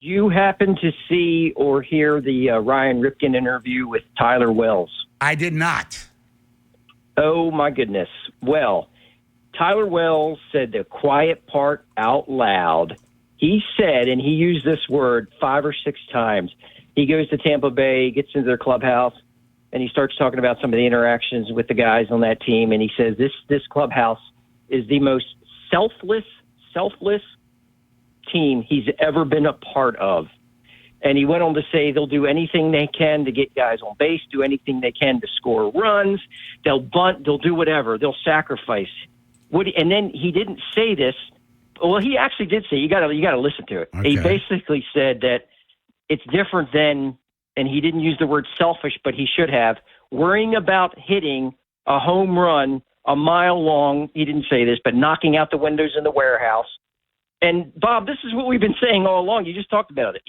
you happen to see or hear the Ryan Ripken interview with Tyler Wells? I did not. Oh, my goodness. Well, Tyler Wells said the quiet part out loud. He said, and he used this word 5 or 6 times, he goes to Tampa Bay, gets into their clubhouse, and he starts talking about some of the interactions with the guys on that team, and he says this clubhouse is the most selfless team he's ever been a part of. And he went on to say they'll do anything they can to get guys on base, do anything they can to score runs. They'll bunt, they'll do whatever. They'll sacrifice. And then he didn't say this. Well, he actually did say, you got to listen to it. Okay. He basically said that it's different than, and he didn't use the word selfish, but he should have, worrying about hitting a home run a mile long. He didn't say this, but knocking out the windows in the warehouse. And, Bob, this is what we've been saying all along. You just talked about it.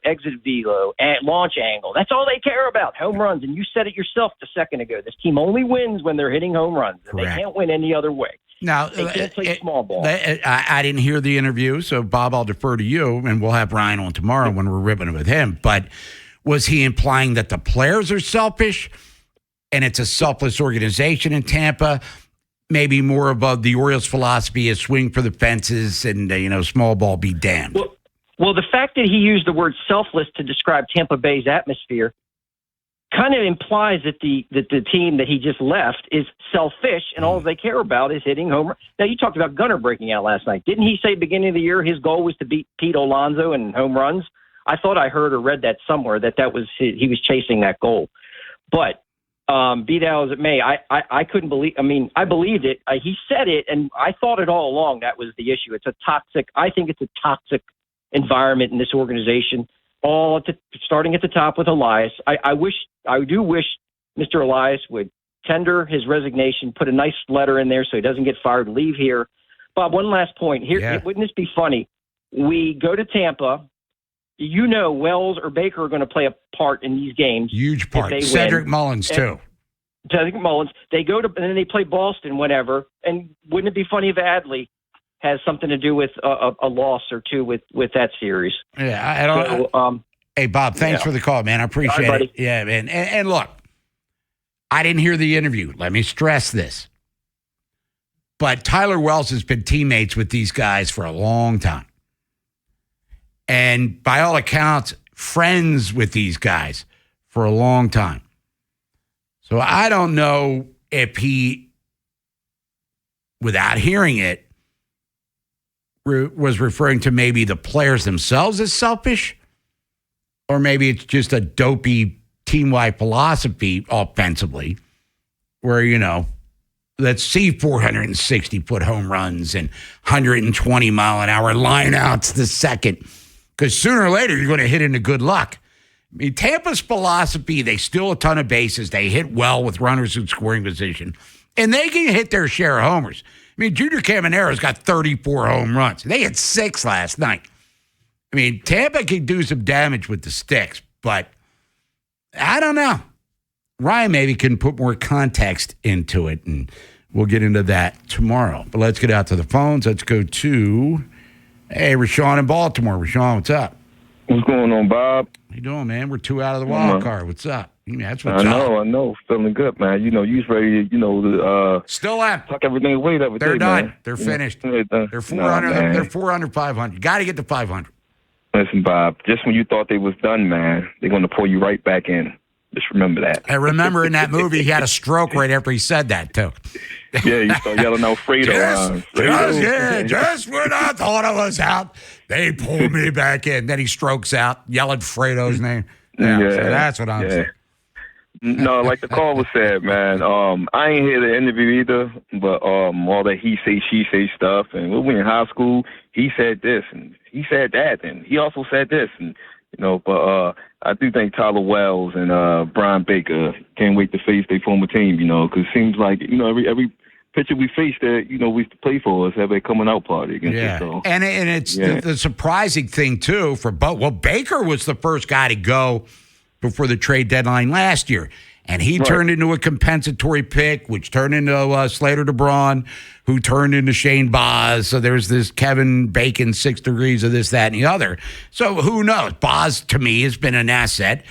Exit velo, launch angle. That's all they care about, home runs. And you said it yourself a second ago. This team only wins when they're hitting home runs. And they can't win any other way. Now, they can't play small ball. I didn't hear the interview, so, Bob, I'll defer to you, and we'll have Ryan on tomorrow when we're ripping it with him. But was he implying that the players are selfish and it's a selfless organization in Tampa? Maybe more above the Orioles' philosophy is swing for the fences and, small ball be damned. Well, the fact that he used the word selfless to describe Tampa Bay's atmosphere kind of implies that the team that he just left is selfish and all they care about is hitting home runs. Now, you talked about Gunnar breaking out last night. Didn't he say beginning of the year his goal was to beat Pete Alonso in home runs? I thought I heard or read that somewhere that was he was chasing that goal. But be that as it may, I couldn't believe. I mean, I believed it. He said it, and I thought it all along. That was the issue. I think it's a toxic environment in this organization. Starting at the top with Elias. I do wish Mr. Elias would tender his resignation, put a nice letter in there so he doesn't get fired, leave here. Bob, one last point here. Yeah. Wouldn't this be funny? We go to Tampa. Wells or Baker are going to play a part in these games. Huge part. Cedric Mullins, too. Cedric Mullins. They go to, and then they play Boston, whatever. And wouldn't it be funny if Adley has something to do with a loss or two with that series? Yeah, I don't know. Hey, Bob, thanks for the call, man. I appreciate it. Yeah, man. And look, I didn't hear the interview. Let me stress this. But Tyler Wells has been teammates with these guys for a long time. And by all accounts, friends with these guys for a long time. So I don't know if he, without hearing it, was referring to maybe the players themselves as selfish, or maybe it's just a dopey team-wide philosophy offensively where, let's see 460-foot home runs and 120-mile-an-hour lineouts the second. Because sooner or later, you're going to hit into good luck. I mean, Tampa's philosophy, they steal a ton of bases. They hit well with runners in scoring position. And they can hit their share of homers. I mean, Junior Camanero's got 34 home runs. They hit 6 last night. I mean, Tampa can do some damage with the sticks, but I don't know. Ryan maybe can put more context into it, and we'll get into that tomorrow. But let's get out to the phones. Let's go to... Hey, Rashawn in Baltimore. Rashawn, what's up? What's going on, Bob? How you doing, man? We're 2 out of the wild card. What's up? That's what's up. I know. Feeling good, man. You was ready, to still am. Tuck everything away that They're day, done. man. They're finished. They're 400. They're 400, 500. Got to get to 500. Listen, Bob, just when you thought they was done, man, they're going to pull you right back in. Just remember that. I remember in that movie, he had a stroke right after he said that, too. Yeah, you start yelling out Fredo. Just when I thought I was out, they pulled me back in. Then he strokes out, yelling Fredo's name. Yeah, so that's what I'm saying. No, like the caller said, man, I ain't hear the interview either, but all that he say, she say stuff. And when we were in high school, he said this, and he said that, and he also said this, and but I do think Tyler Wells and Brian Baker can't wait to face their former team, because it seems like, every pitcher we face that, we used to play for us have a coming out party against us. So. And it's the surprising thing, too, for both. Well, Baker was the first guy to go before the trade deadline last year. And he turned into a compensatory pick, which turned into Slater DeBron, who turned into Shane Boz. So there's this Kevin Bacon 6 degrees of this, that, and the other. So who knows? Boz, to me, has been an asset,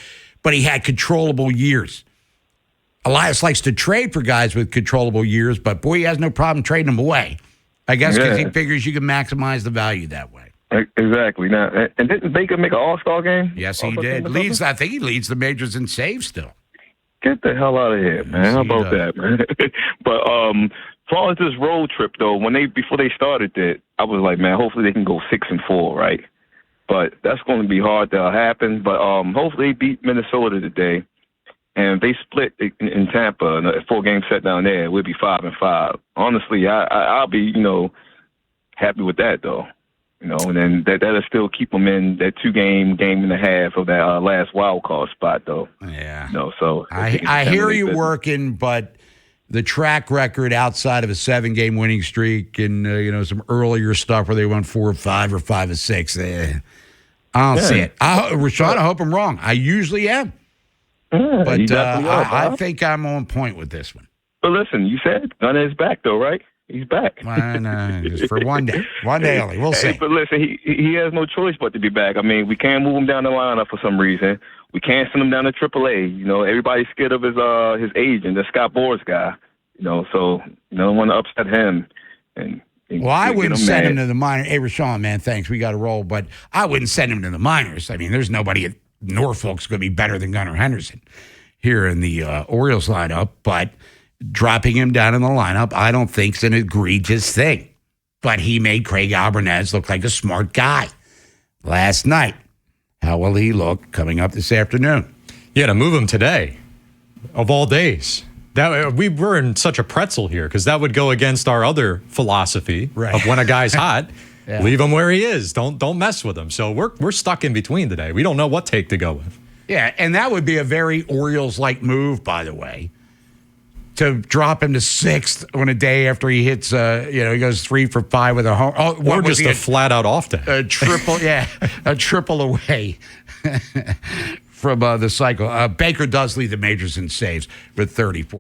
but he had controllable years. Elias likes to trade for guys with controllable years, but boy, he has no problem trading them away. I guess because he figures you can maximize the value that way. Exactly. Now, and didn't Bacon make an All-Star game? Yes, he did. I think he leads the majors in saves still. Get the hell out of here, man. Yes, How about that, man? But as far as this road trip, though, before they started it, I was like, man, hopefully they can go 6-4, right? But that's going to be hard to happen. But hopefully they beat Minnesota today. And if they split in Tampa, in a 4-game set down there, we'll be 5-5. Honestly, I'll be, happy with that, though. And then that'll still keep them in that 2-game, game and a half of that last wild card spot, though. Yeah. So I hear you working, but the track record outside of a 7-game winning streak and some earlier stuff where they won 4 or 5 or 5 or 6, I don't see it. Rashad, I hope I'm wrong. I usually am. Yeah, but I think I'm on point with this one. But listen, you said Gunnar is back, though, right? He's back. Just for one day. One day only. We'll see. But listen, he has no choice but to be back. I mean, we can't move him down the lineup for some reason. We can't send him down to AAA. Everybody's scared of his agent, the Scott Boras guy. So don't want to upset him. Well, I wouldn't send him to the minors. Hey, Rashawn, man, thanks. We got to roll. But I wouldn't send him to the minors. I mean, there's nobody at Norfolk's going to be better than Gunnar Henderson here in the Orioles lineup. But dropping him down in the lineup, I don't think is an egregious thing. But he made Craig Albernez look like a smart guy last night. How will he look coming up this afternoon? Yeah, to move him today, of all days. We're in such a pretzel here because that would go against our other philosophy of when a guy's hot, leave him where he is. Don't mess with him. So we're stuck in between today. We don't know what take to go with. Yeah, and that would be a very Orioles-like move, by the way, to drop him to 6th on a day after he hits, he goes 3 for 5 with a home. Or just a flat-out off day. A triple, a triple away from the cycle. Baker does lead the majors in saves with 34.